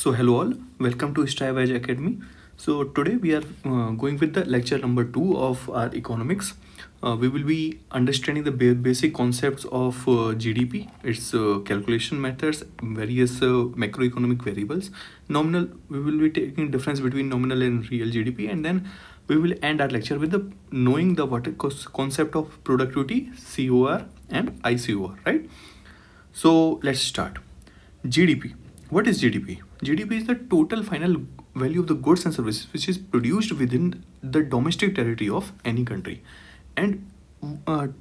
So hello all, welcome to Strive Edge Academy. So today we are going with the lecture number 2 of our economics. We will be understanding the basic concepts of GDP, its calculation methods, various macroeconomic variables. Nominal, we will be taking difference between nominal and real GDP, and then we will end our lecture with the knowing the concept of productivity, COR and ICOR, right? So let's start. GDP. What is GDP? GDP is the total final value of the goods and services which is produced within the domestic territory of any country. And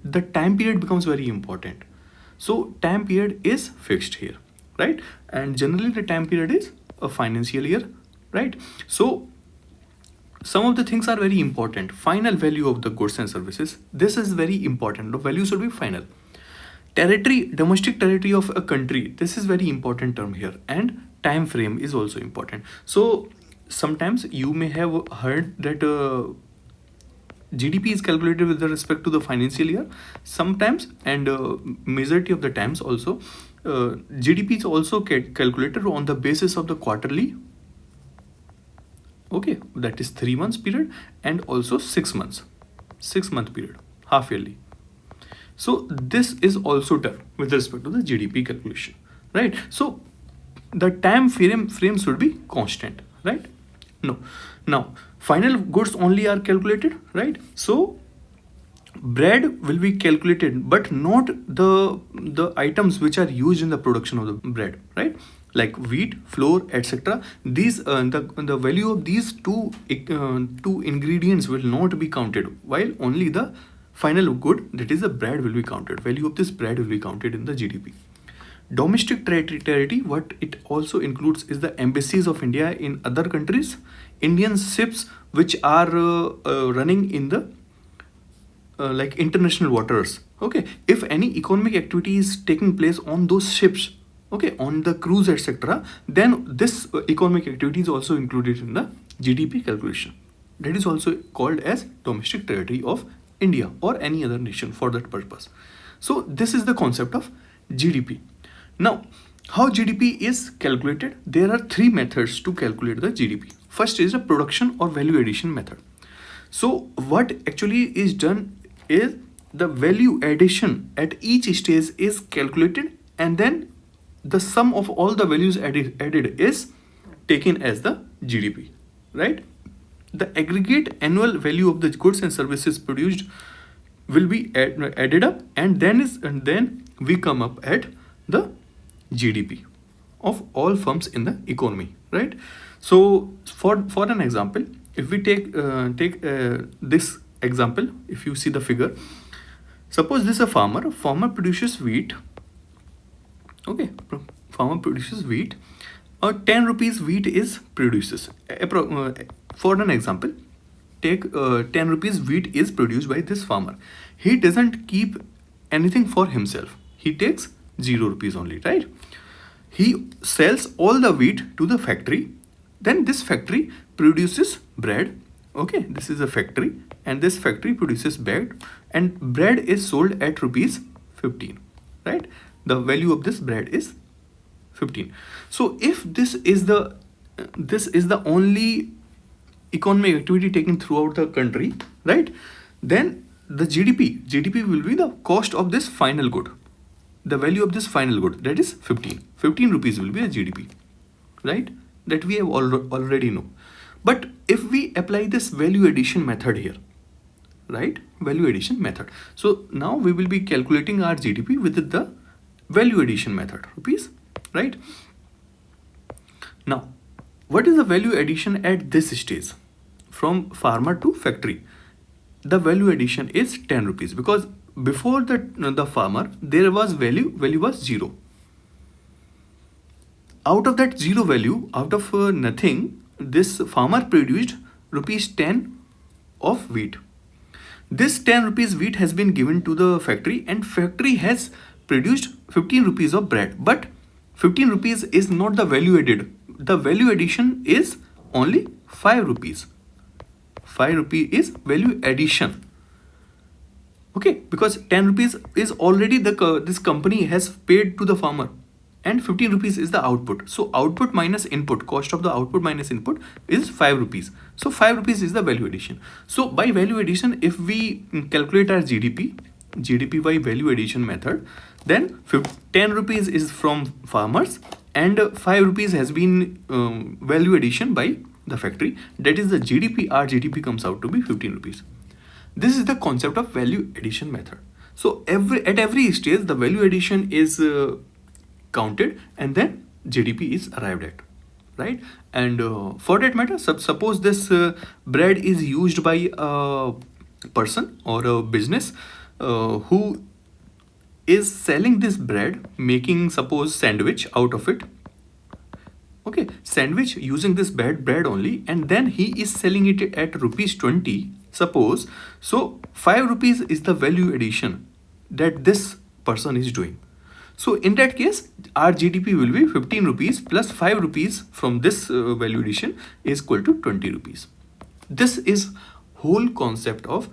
the time period becomes very important. So time period is fixed here, right? And generally the time period is a financial year, right? So some of the things are very important. Final value of the goods and services. This is very important. The value should be final. Territory, domestic territory of a country, this is very important term here, and time frame is also important. So sometimes you may have heard that GDP is calculated with respect to the financial year sometimes, and majority of the times also GDP is also calculated on the basis of the quarterly, okay, that is 3 months period, and also 6 month period, half yearly. So this is also done with respect to the GDP calculation, right? So the time frame should be constant, right? No. Now, final goods only are calculated, right? So bread will be calculated, but not the items which are used in the production of the bread, right? Like wheat, flour, etc. These the value of these two ingredients will not be counted, while only the final good, that is the bread, will be counted. Value of this bread will be counted in the GDP. Domestic territory, what it also includes is the embassies of India in other countries, Indian ships which are running in the like international waters. Okay, if any economic activity is taking place on those ships, okay, on the cruise, etc., then this economic activity is also included in the GDP calculation. That is also called as domestic territory of India or any other nation for that purpose. So this is the concept of GDP. Now, how GDP is calculated? There are 3 methods to calculate the GDP. First is the production or value addition method. So what actually is done is the value addition at each stage is calculated, and then the sum of all the values added is taken as the GDP, right? The aggregate annual value of the goods and services produced will be added up, and then we come up at the GDP of all firms in the economy, right? So for an example, if we take this example, if you see the figure, suppose this is a farmer. Farmer produces wheat. Okay, farmer produces wheat. 10 rupees wheat is produces. For an example, take 10 rupees wheat is produced by this farmer. He doesn't keep anything for himself. He takes 0 rupees only, right? He sells all the wheat to the factory. Then this factory produces bread. Okay, this is a factory, and this factory produces bread, and bread is sold at rupees 15, right? The value of this bread is 15. So if this is the only economic activity taken throughout the country, right, then the GDP will be the cost of this final good, the value of this final good, that is 15 rupees will be a GDP, right? That we have already know. But if we apply this value addition method here, right, value addition method, so now we will be calculating our GDP with the value addition method, rupees, right? Now, what is the value addition at this stage? From farmer to factory, the value addition is 10 rupees, because before the farmer there was value was 0. Out of that 0 value, out of nothing, this farmer produced rupees 10 of wheat. This 10 rupees wheat has been given to the factory, and factory has produced 15 rupees of bread, but 15 rupees is not the value added. The value addition is only 5 rupees. 5 rupee is value addition. Okay, because 10 rupees is already this company has paid to the farmer. and 15 rupees is the output. So output minus input, cost of the output minus input is 5 rupees. So 5 rupees is the value addition. So by value addition, if we calculate our GDP by value addition method, then 10 rupees is from farmers and 5 rupees has been value addition by the factory. That is the GDP. Our GDP comes out to be 15 rupees. This is the concept of value addition method. So at every stage, the value addition is counted and then GDP is arrived at, right? And for that matter, suppose this bread is used by a person or a business who is selling this bread, making suppose sandwich out of it. Okay, sandwich using this bread only, and then he is selling it at rupees 20, suppose. So 5 rupees is the value addition that this person is doing. So in that case, our GDP will be 15 rupees plus 5 rupees from this value addition is equal to 20 rupees. This is whole concept of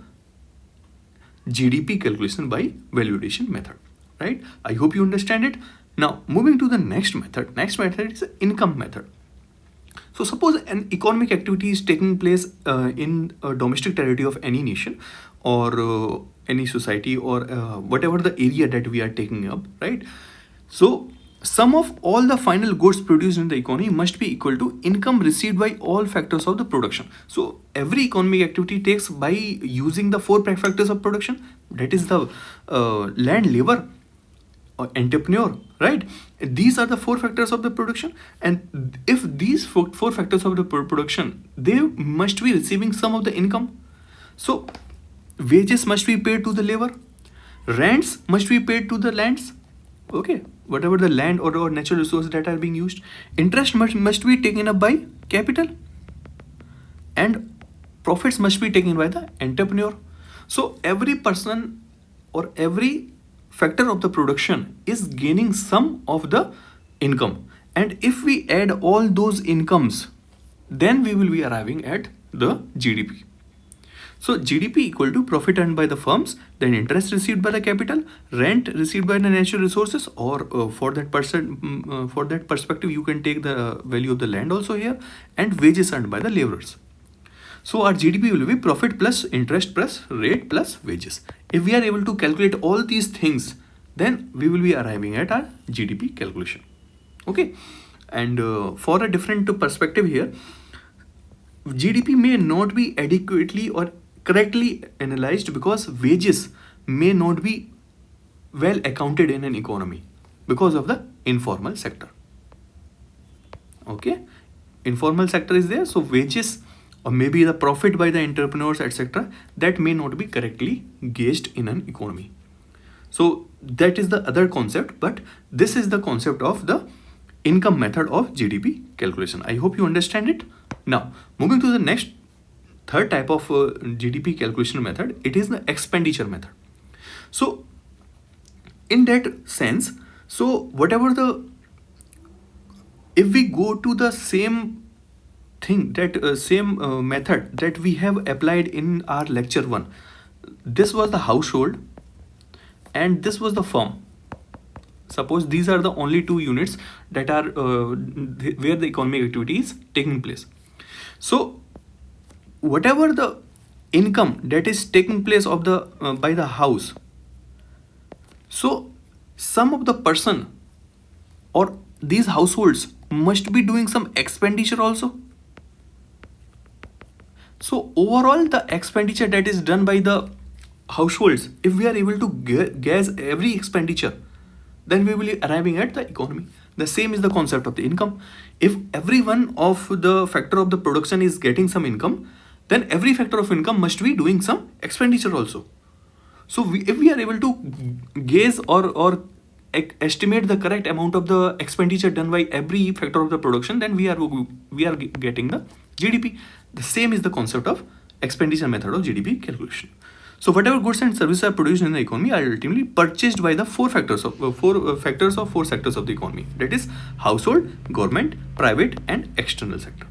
GDP calculation by value addition method, right? I hope you understand it. Now moving to the next method. Next method is income method. So suppose an economic activity is taking place in a domestic territory of any nation or any society or whatever the area that we are taking up, right? So sum of all the final goods produced in the economy must be equal to income received by all factors of the production. So every economic activity takes by using the 4 factors of production, that is the land, labor, entrepreneur, right? These are the 4 factors of the production, and if these 4 factors of the production, they must be receiving some of the income. So wages must be paid to the labor, rents must be paid to the lands, okay, whatever the land or natural resources that are being used. Interest must be taken up by capital, and profits must be taken by the entrepreneur. So every person or every factor of the production is gaining some of the income, and if we add all those incomes, then we will be arriving at the GDP. So GDP equal to profit earned by the firms, then interest received by the capital, rent received by the natural resources, or for that perspective you can take the value of the land also here, and wages earned by the laborers. So our GDP will be profit plus interest plus rate plus wages. If we are able to calculate all these things, then we will be arriving at our GDP calculation. Okay, and for a different perspective here, GDP may not be adequately or correctly analyzed because wages may not be well accounted in an economy because of the informal sector. Okay, informal sector is there, so wages or maybe the profit by the entrepreneurs, etc., that may not be correctly gauged in an economy. So that is the other concept, but this is the concept of the income method of GDP calculation. I hope you understand it. Now moving to the next third type of GDP calculation method, it is the expenditure method. So in that sense, so whatever the, if we go to the same thing, that same method that we have applied in our lecture 1, this was the household and this was the firm. Suppose these are the only 2 units that are where the economic activity is taking place. So whatever the income that is taking place of the by the house, so some of the person or these households must be doing some expenditure also. So overall the expenditure that is done by the households, if we are able to gauge every expenditure, then we will be arriving at the economy. The same is the concept of the income. If every one of the factor of the production is getting some income, then every factor of income must be doing some expenditure also. So if we are able to gauge or estimate the correct amount of the expenditure done by every factor of the production, then we are getting the GDP. The same is the concept of expenditure method of GDP calculation. So whatever goods and services are produced in the economy are ultimately purchased by the 4 factors of 4 sectors of the economy, that is household, government, private and external sector.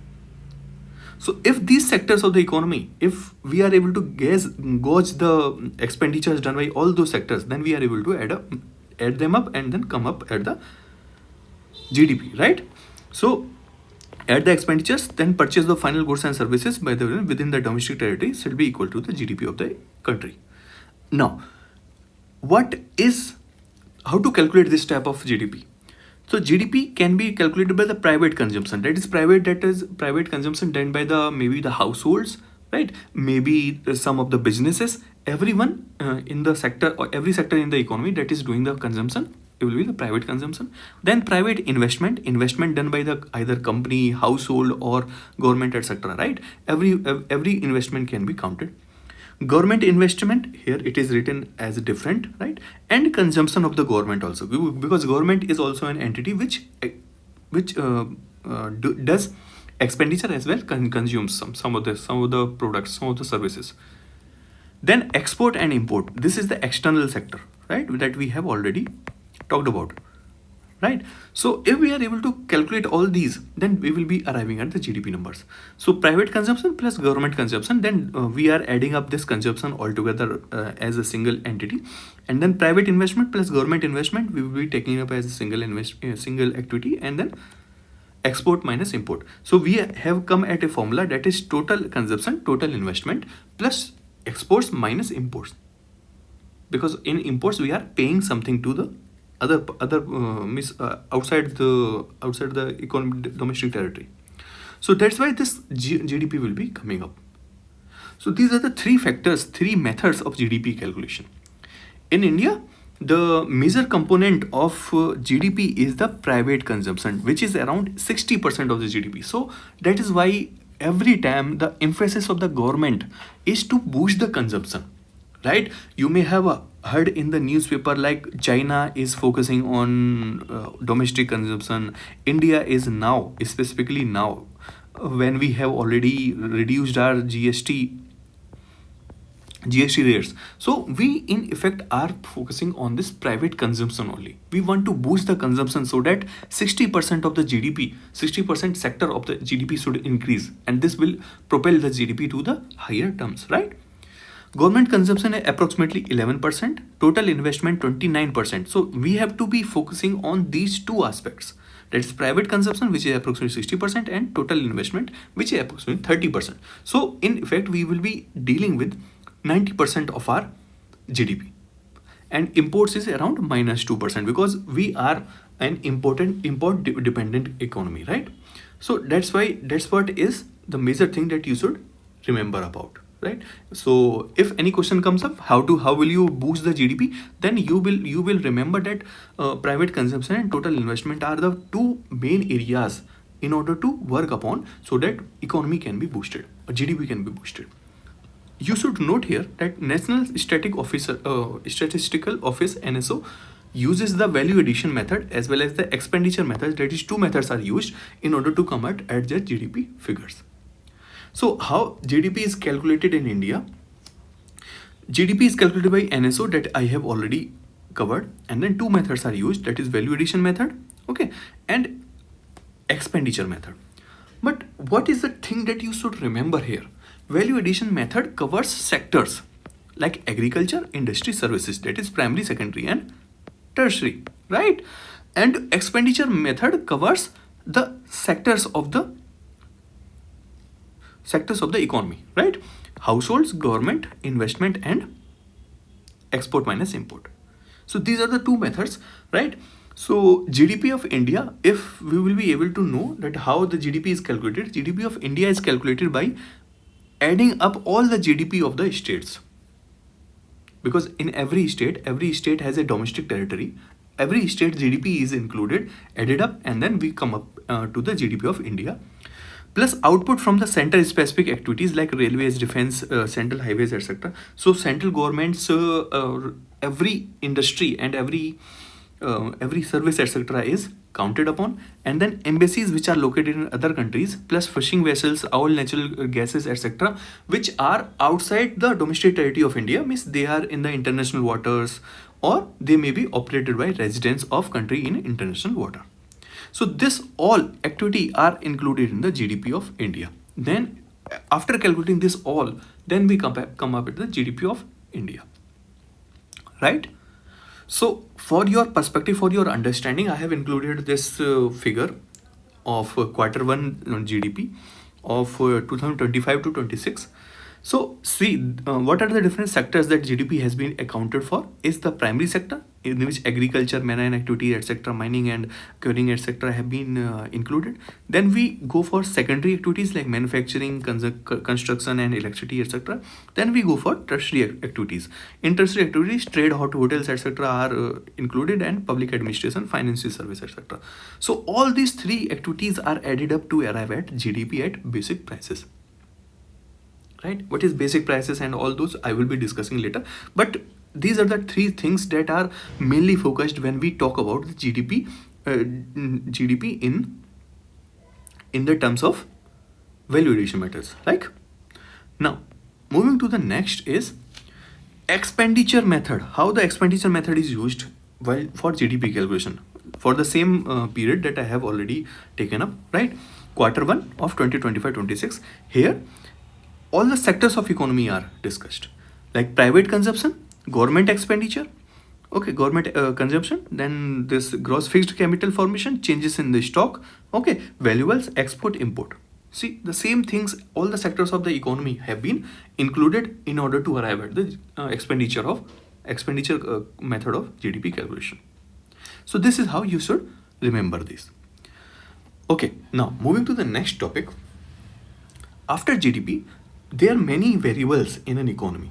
So if these sectors of the economy, if we are able to gauge the expenditures done by all those sectors, then we are able to add them up and then come up at the GDP, right? So at the expenditures, then purchase of final goods and services by the within the domestic territory should be equal to the GDP of the country. Now, what is how to calculate this type of GDP? So GDP can be calculated by the private consumption. That is private consumption done by the maybe the households, right? Maybe some of the businesses. Everyone in the sector or every sector in the economy that is doing the consumption, it will be the private consumption. Then private investment done by the either company, household, or government, etc. Right? Every investment can be counted. Government investment, here it is written as different, right? And consumption of the government also, because government is also an entity which does expenditure as well, consumes some of the products, some of the services. Then export and import, this is the external sector, right, that we have already talked about, right? So if we are able to calculate all these, then we will be arriving at the GDP numbers. So private consumption plus government consumption, then we are adding up this consumption altogether as a single entity, and then private investment plus government investment we will be taking up as a single activity, and then export minus import. So we have come at a formula that is total consumption, total investment plus exports minus imports, because in imports we are paying something to the other outside the economic domestic territory. So that's why this GDP will be coming up. So these are the three methods of GDP calculation. In India, the major component of GDP is the private consumption, which is around 60% of the GDP. So that is why every time the emphasis of the government is to boost the consumption, right? You may have heard in the newspaper like China is focusing on domestic consumption. India is now, specifically now, when we have already reduced our GST rates. So we in effect are focusing on this private consumption only. We want to boost the consumption so that 60% of the GDP, 60% sector of the GDP should increase, and this will propel the GDP to the higher terms, right? Government consumption is approximately 11%, total investment 29%. So we have to be focusing on these two aspects. That is private consumption, which is approximately 60%, and total investment, which is approximately 30%. So in effect, we will be dealing with 90% of our GDP. And imports is around -2%, because we are an import dependent economy, right? So that's what is the major thing that you should remember about, right? So if any question comes up, how will you boost the GDP, then you will remember that private consumption and total investment are the two main areas in order to work upon, so that economy can be boosted, or GDP can be boosted. You should note here that National Statistical Office (NSO) uses the value addition method as well as the expenditure method. That is, two methods are used in order to come at the GDP figures. So how GDP is calculated in India? GDP is calculated by NSO, that I have already covered, and then two methods are used, that is value addition method, okay, and expenditure method. But what is the thing that you should remember here? Value addition method covers sectors like agriculture, industry, services, that is primary, secondary, and tertiary, right? And expenditure method covers the sectors of the economy, right? Households, government, investment, and export minus import. So these are the two methods, right? So GDP of India, if we will be able to know that how the GDP is calculated, GDP of India is calculated by adding up all the GDP of the states. Because in every state has a domestic territory. Every state GDP is included, added up, and then we come up to the GDP of India. Plus output from the center specific activities like railways, defense, central highways, etc. So central governments, every industry and every service, etc. is counted upon, and then embassies which are located in other countries, plus fishing vessels, all natural gases, etc., which are outside the domestic territory of India, means they are in the international waters, or they may be operated by residents of country in international water. So this all activity are included in the GDP of India. Then after calculating this all, then we come up with the GDP of India, right? So for your perspective, for your understanding, I have included this figure of quarter one GDP of 2025 to 26. So see, what are the different sectors that GDP has been accounted for? Is the primary sector, in which agriculture, marine activity, etc., mining and quarrying, etc., have been included. Then we go for secondary activities like manufacturing, construction, and electricity, etc. Then we go for tertiary activities. In tertiary activities, trade, hotels, etc., are included, and public administration, financial service, etc. So all these three activities are added up to arrive at GDP at basic prices. Right? What is basic prices and all those I will be discussing later. But these are the three things that are mainly focused when we talk about the GDP, GDP in the terms of value addition methods. Like now, moving to the next is expenditure method. How the expenditure method is used while for GDP calculation for the same period that I have already taken up. Right, quarter one of 2025-26. Here all the sectors of economy are discussed, like private consumption, government expenditure, okay, government consumption, then this gross fixed capital formation, changes in the stock, okay, valuables, export, import. See, the same things, all the sectors of the economy have been included in order to arrive at the expenditure method of GDP calculation. So this is how you should remember this. Okay, now moving to the next topic. After GDP, there are many variables in an economy,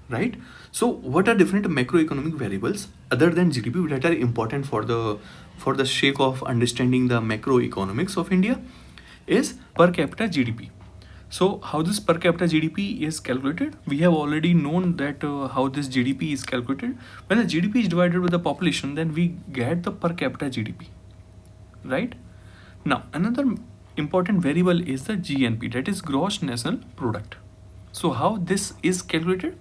right? So what are different macroeconomic variables other than GDP that are important for the sake of understanding the macroeconomics of India? Is per capita GDP. So how this per capita GDP is calculated? We have already known that how this GDP is calculated. When the GDP is divided with the population, then we get the per capita GDP, right? Now another important variable is the GNP, that is gross national product. So how this is calculated?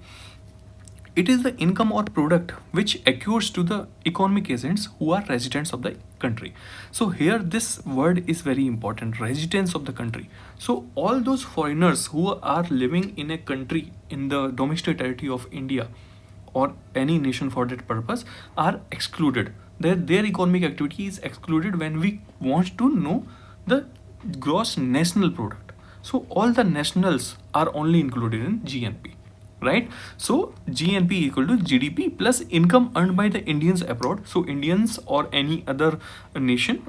It is the income or product which accrues to the economic agents who are residents of the country. So here this word is very important, residents of the country. So all those foreigners who are living in a country in the domestic territory of India or any nation for that purpose are excluded. Their economic activity is excluded when we want to know the gross national product. So all the nationals are only included in GNP, right? So GNP equal to GDP plus income earned by the Indians abroad. So Indians or any other nation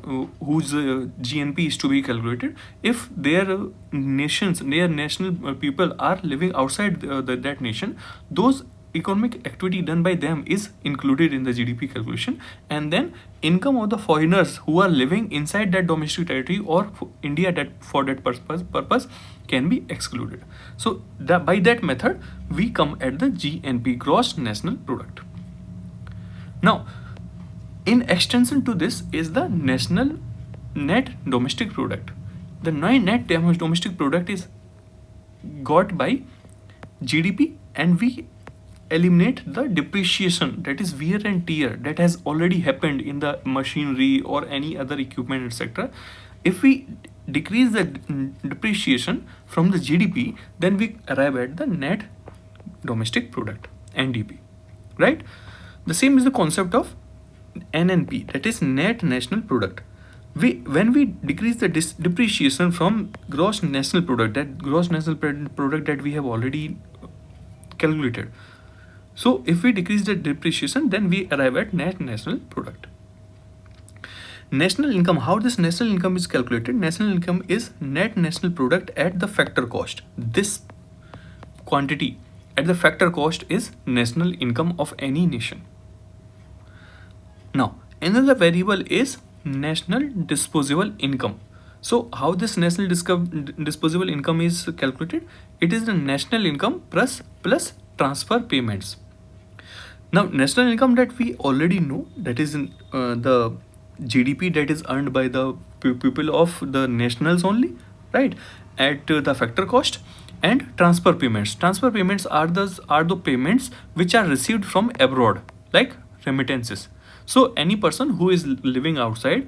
whose GNP is to be calculated, if their national people are living outside that nation, those economic activity done by them is included in the GDP calculation, and then income of the foreigners who are living inside that domestic territory or India that for that purpose can be excluded. So by that method we come at the GNP, gross national product. Now in extension to this is the national net domestic product. The net domestic product is got by GDP, and we eliminate the depreciation, that is wear and tear, that has already happened in the machinery or any other equipment, etc. If we decrease the depreciation from the GDP, then we arrive at the net domestic product, NDP, right? The same is the concept of NNP, that is net national product. When we decrease the depreciation from gross national product, that gross national product that we have already calculated. So if we decrease the depreciation, then we arrive at net national product. National income, how this national income is calculated? National income is net national product at the factor cost. This quantity at the factor cost is national income of any nation. Now another variable is national disposable income. So how this national disposable income is calculated? It is the national income plus transfer payments. Now national income that we already know, that is the GDP that is earned by the people of the nationals only, right, at the factor cost. And transfer payments. Transfer payments are the payments which are received from abroad, like remittances. So any person who is living outside,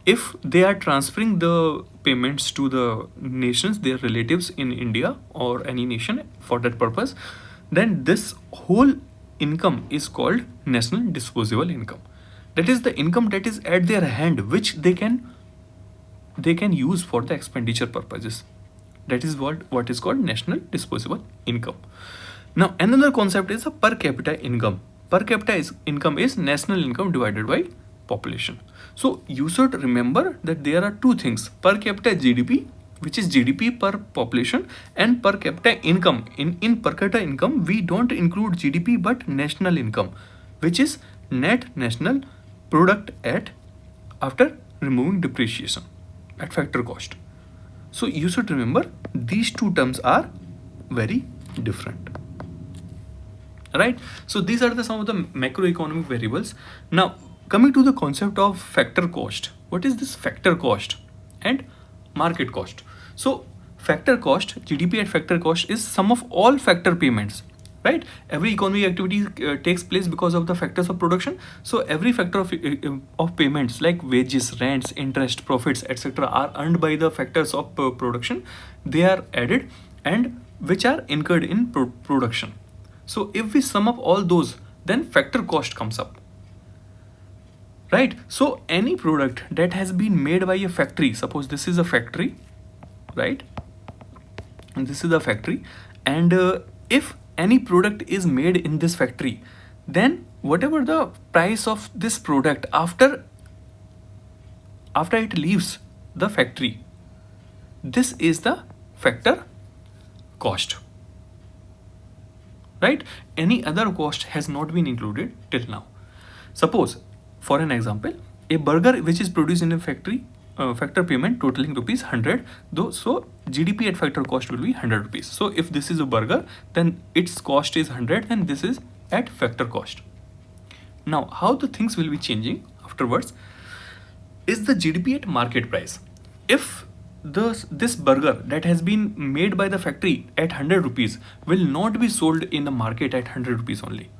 if they are transferring the payments to the nations, their relatives in India or any nation for that purpose, then this whole income is called national disposable income. That is the income that is at their hand, which they can use for the expenditure purposes. That is what is called national disposable income. Now another concept is a per capita income. Per capita income is national income divided by population. So you should remember that there are two things: per capita GDP, which is GDP per population, and per capita income. In per capita income, we don't include GDP but national income, which is net national product after removing depreciation at factor cost. So you should remember these two terms are very different. Right? So these are some of the macroeconomic variables. Now coming to the concept of factor cost. What is this factor cost and market cost? So factor cost, GDP at factor cost, is sum of all factor payments. Right? Every economic activity takes place because of the factors of production. So every factor of payments like wages, rents, interest, profits, etc. are earned by the factors of production. They are added and which are incurred in production. So if we sum up all those, then factor cost comes up. Right? So any product that has been made by a factory, suppose this is a factory, right? And this is a factory, and if any product is made in this factory, then whatever the price of this product after it leaves the factory, this is the factor cost. Right? Any other cost has not been included till now. Suppose, for an example, a burger which is produced in a factory, factor payment totaling rupees 100, though, so GDP at factor cost will be 100 rupees. So if this is a burger, then its cost is 100 and this is at factor cost. Now how the things will be changing afterwards is the GDP at market price. If this burger that has been made by the factory at 100 rupees will not be sold in the market at 100 rupees only.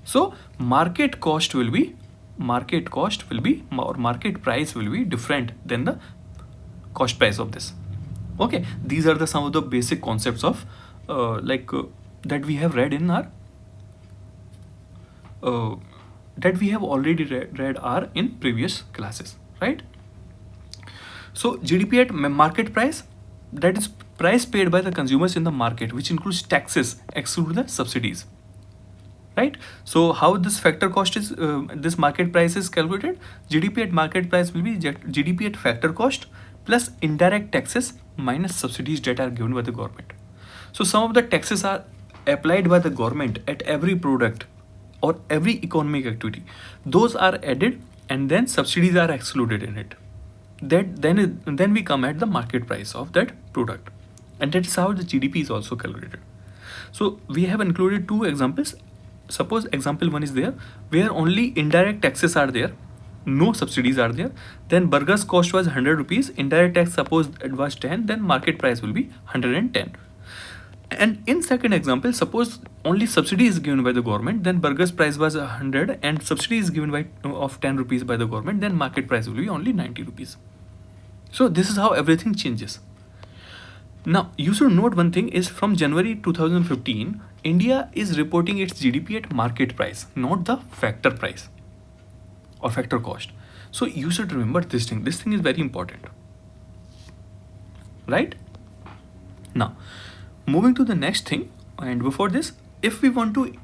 So market cost will be or market price will be different than the cost price of this. Okay, these are some of the basic concepts of that we have read in our that we have already read are in previous classes, right? So GDP at market price, that is price paid by the consumers in the market, which includes taxes, exclude the subsidies. Right? So how this factor cost is, this market price is calculated? GDP at market price will be GDP at factor cost plus indirect taxes minus subsidies that are given by the government. So some of the taxes are applied by the government at every product or every economic activity. Those are added and then subsidies are excluded in it. Then we come at the market price of that product, and that is how the GDP is also calculated. So we have included two examples. Suppose example 1 is there where only indirect taxes are there, no subsidies are there, then burger's cost was 100 rupees, indirect tax suppose it was 10, then market price will be 110. And in second example, suppose only subsidy is given by the government, then burger's price was 100 and subsidy is given by of 10 rupees by the government, then market price will be only 90 rupees. So this is how everything changes. Now you should note one thing is from January 2015, India is reporting its GDP at market price, not the factor price or factor cost. So you should remember this thing. This thing is very important. Right? Now, moving to the next thing, and before this, if we want to,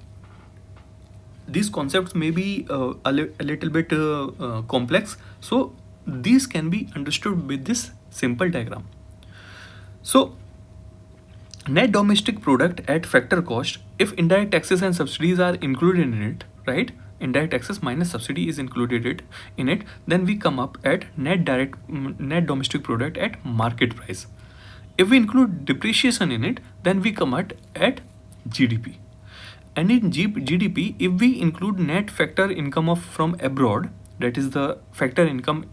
these concepts may be a little bit complex. So these can be understood with this simple diagram. So net domestic product at factor cost, if indirect taxes and subsidies are included in it, right? Indirect taxes minus subsidy is included in it, then we come up at net domestic product at market price. If we include depreciation in it, then we come at GDP. And in GDP, if we include net factor income from abroad, that is the factor income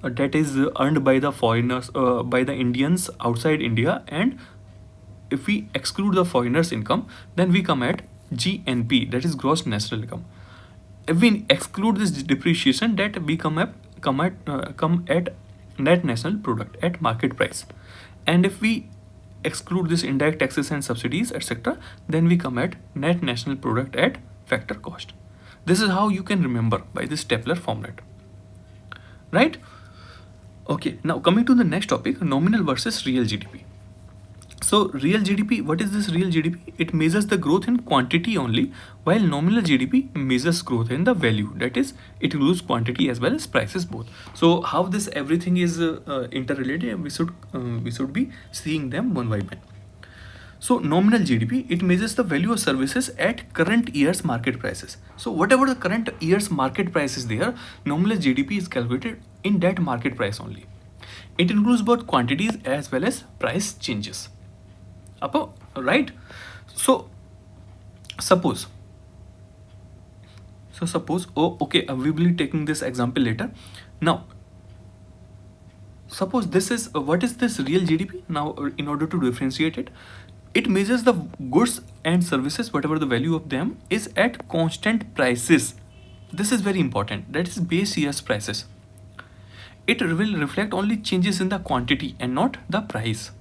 that is earned by the foreigners, by the Indians outside India, and if we exclude the foreigners' income, then we come at GNP, that is gross national income. If we exclude this depreciation, that we come at net national product at market price. And if we exclude this indirect taxes and subsidies, etc., then we come at net national product at factor cost. This is how you can remember by this tabular format, right? Okay, now coming to the next topic, nominal versus real GDP. So real GDP, what is this real GDP? It measures the growth in quantity only, while nominal GDP measures growth in the value. That is, it includes quantity as well as prices both. So how this everything is interrelated, we should be seeing them one by one. So nominal GDP, it measures the value of services at current year's market prices. So whatever the current year's market price is there, nominal GDP is calculated in that market price only. It includes both quantities as well as price changes. Right? So suppose, we will be taking this example later. Now suppose this is what is this real GDP? Now in order to differentiate it, it measures the goods and services, whatever the value of them is at constant prices. This is very important. That is base year's prices. It will reflect only changes in the quantity and not the price,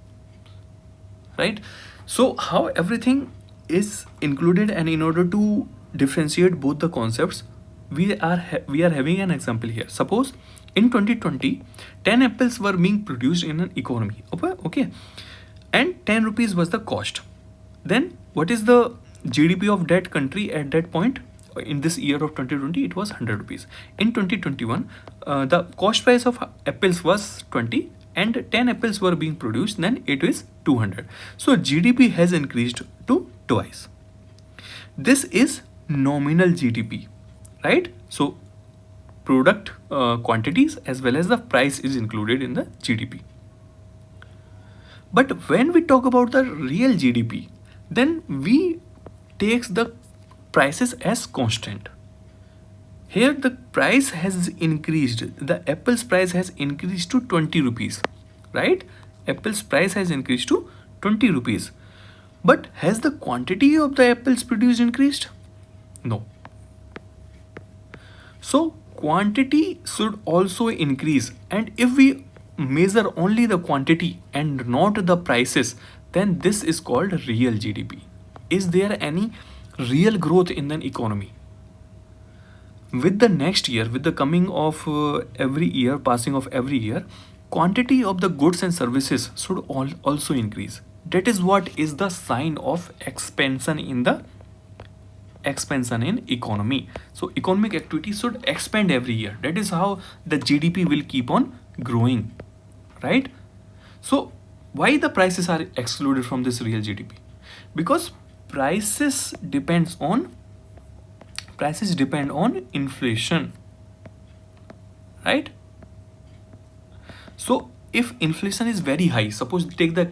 right? So how everything is included, and in order to differentiate both the concepts, we are having an example here. Suppose in 2020, 10 apples were being produced in an economy, okay, and 10 rupees was the cost. Then what is the GDP of that country at that point? In this year of 2020, it was 100 rupees. In 2021, the cost price of apples was 20 and 10 apples were being produced, then it is 200. So GDP has increased to twice. This is nominal GDP, right? So product quantities as well as the price is included in the GDP. But when we talk about the real GDP, then we takes the prices as constant. Here the price has increased. The apple's price has increased to 20 rupees, right? Apple's price has increased to 20 rupees. But has the quantity of the apples produced increased? No. So quantity should also increase, and if we measure only the quantity and not the prices, then this is called real GDP. Is there any real growth in the economy? With the next year, with the coming of every year, passing of every year, quantity of the goods and services should also increase. That is what is the sign of expansion in economy. So economic activity should expand every year. That is how the GDP will keep on growing, right? So why the prices are excluded from this real GDP? Because prices depend on inflation, right? So if inflation is very high, suppose take the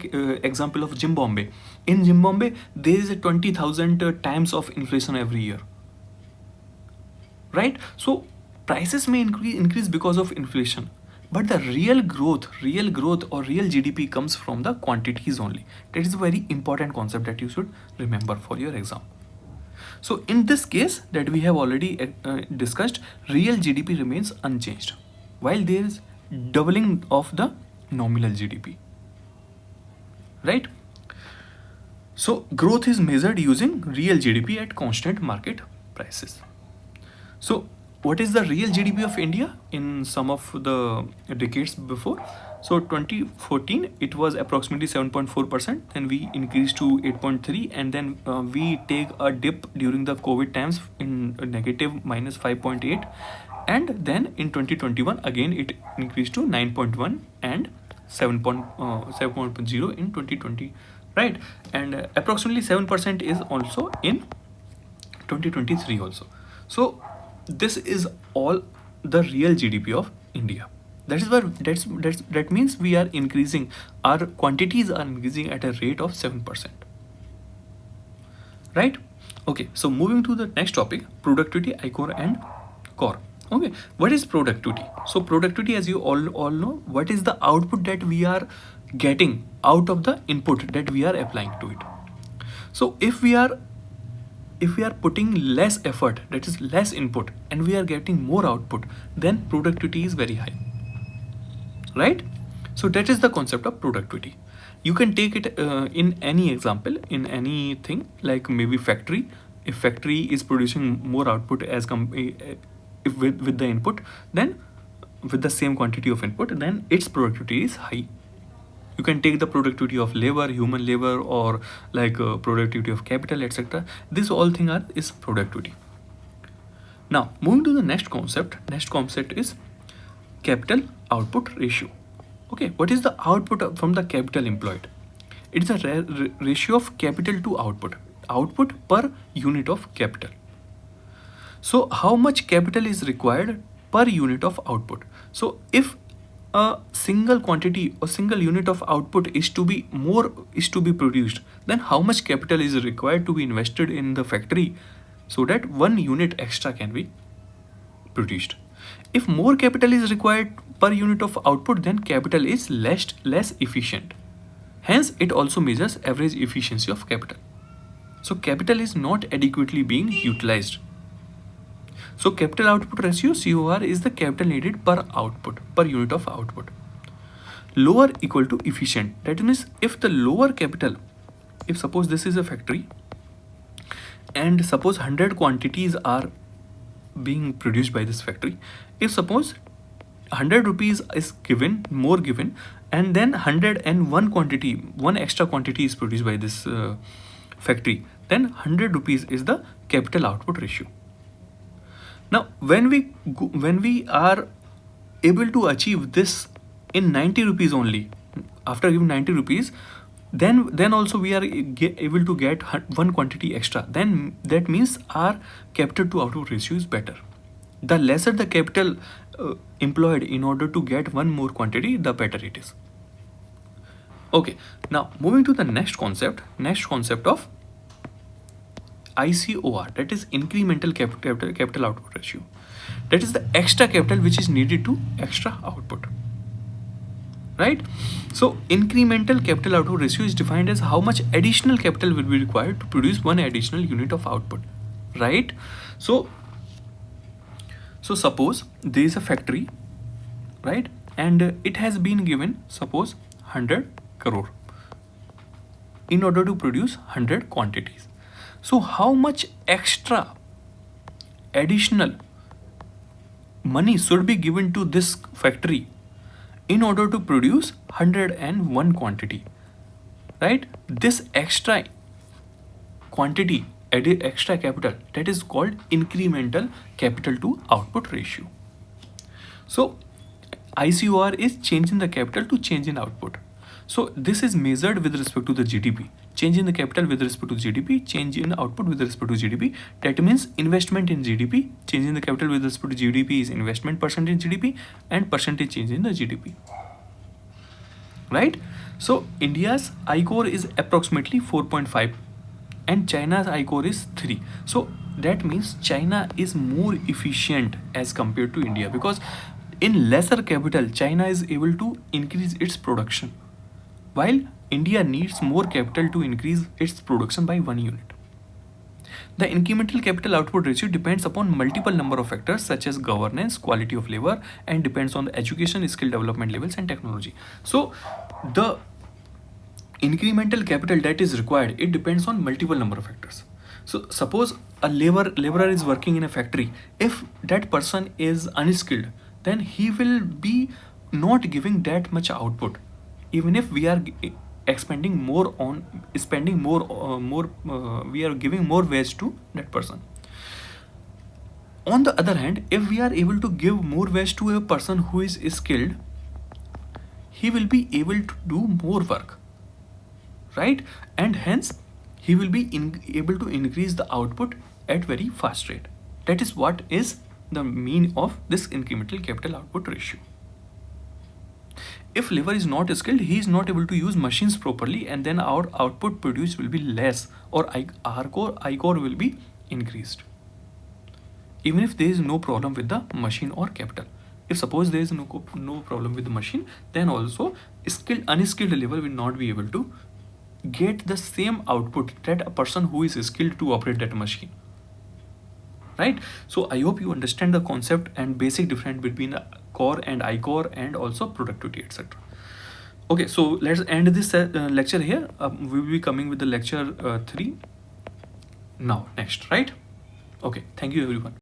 example of Zimbabwe. In Zimbabwe, there is a 20,000 times of inflation every year, right? So prices may increase because of inflation, but the real growth or real GDP comes from the quantities only. That is a very important concept that you should remember for your exam. So in this case that we have already discussed, real GDP remains unchanged, while there is doubling of the nominal GDP, right? So growth is measured using real GDP at constant market prices. So what is the real GDP of India in some of the decades before? So 2014, it was approximately 7.4%, then we increased to 8.3, and then we take a dip during the COVID times in negative minus 5.8, and then in 2021 again it increased to 9.1 and 7.0 in 2020, right? And approximately 7% is also in 2023 also. So this is all the real GDP of India. That is where that means we are increasing, our quantities are increasing at a rate of 7%, right? Okay, so moving to the next topic, productivity, ICOR and COR. Okay, what is productivity? So productivity, as you all know, what is the output that we are getting out of the input that we are applying to it. So if we are putting less effort, that is less input, and we are getting more output, then productivity is very high, right? So that is the concept of productivity. You can take it in any example, in anything, like maybe factory. If factory is producing more output as if with the input, then with the same quantity of input, then its productivity is high. You can take the productivity of labor, human labor, or like productivity of capital, etc. These all things are is productivity. Now moving to the next concept. Next concept is capital output ratio. Okay, what is the output from the capital employed? It's a ratio of capital to output per unit of capital. So how much capital is required per unit of output? So if a single quantity or single unit of output is to be produced, then how much capital is required to be invested in the factory so that 1 unit extra can be produced? If more capital is required per unit of output, then capital is less efficient. Hence, it also measures average efficiency of capital. So capital is not adequately being utilized. So capital output ratio, COR, is the capital needed per unit of output. Lower equal to efficient. That means if the lower capital, if suppose this is a factory and suppose 100 quantities are being produced by this factory, if suppose 100 rupees is given, and then 101 quantity, one extra quantity is produced by this factory, then 100 rupees is the capital output ratio. Now when we are able to achieve this in 90 rupees only, after giving 90 rupees, then also we are able to get one quantity extra, then that means our capital to output ratio is better. The lesser the capital employed in order to get one more quantity, the better it is. Okay, now moving to the next concept of ICOR, that is Incremental Capital-Output Ratio. That is the extra capital which is needed to extra output. Right? So incremental capital output ratio is defined as how much additional capital will be required to produce one additional unit of output. Right? So suppose there is a factory, right? And it has been given, suppose 100 crore in order to produce 100 quantities. So how much extra additional money should be given to this factory in order to produce 101 quantity, right? This extra quantity, extra capital, that is called incremental capital to output ratio. So ICOR is change in the capital to change in output. So this is measured with respect to the GDP. Change in the capital with respect to GDP, change in output with respect to GDP. That means investment in GDP, change in the capital with respect to GDP is investment percentage in GDP, and percentage change in the GDP. Right? So India's ICOR is approximately 4.5 and China's ICOR is 3. So that means China is more efficient as compared to India, because in lesser capital China is able to increase its production, while India needs more capital to increase its production by 1 unit. The incremental capital output ratio depends upon multiple number of factors such as governance, quality of labor, and depends on the education, skill development levels, and technology. So the incremental capital that is required, it depends on multiple number of factors. So suppose a laborer is working in a factory. If that person is unskilled, then he will be not giving that much output, even if we are expending more on spending more we are giving more wage to that person. On the other hand, if we are able to give more wage to a person who is skilled, he will be able to do more work, right? And hence he will be able to increase the output at very fast rate. That is what is the mean of this incremental capital output ratio. If labor is not skilled, he is not able to use machines properly, and then our output produced will be less, or ICOR will be increased, even if there is no problem with the machine or capital. If suppose there is no problem with the machine, then also unskilled labor will not be able to get the same output that a person who is skilled to operate that machine. Right? So I hope you understand the concept and basic difference between core and ICOR and also productivity, etc. Okay, so let's end this lecture here. We will be coming with the lecture 3 now next, right? Okay, thank you everyone.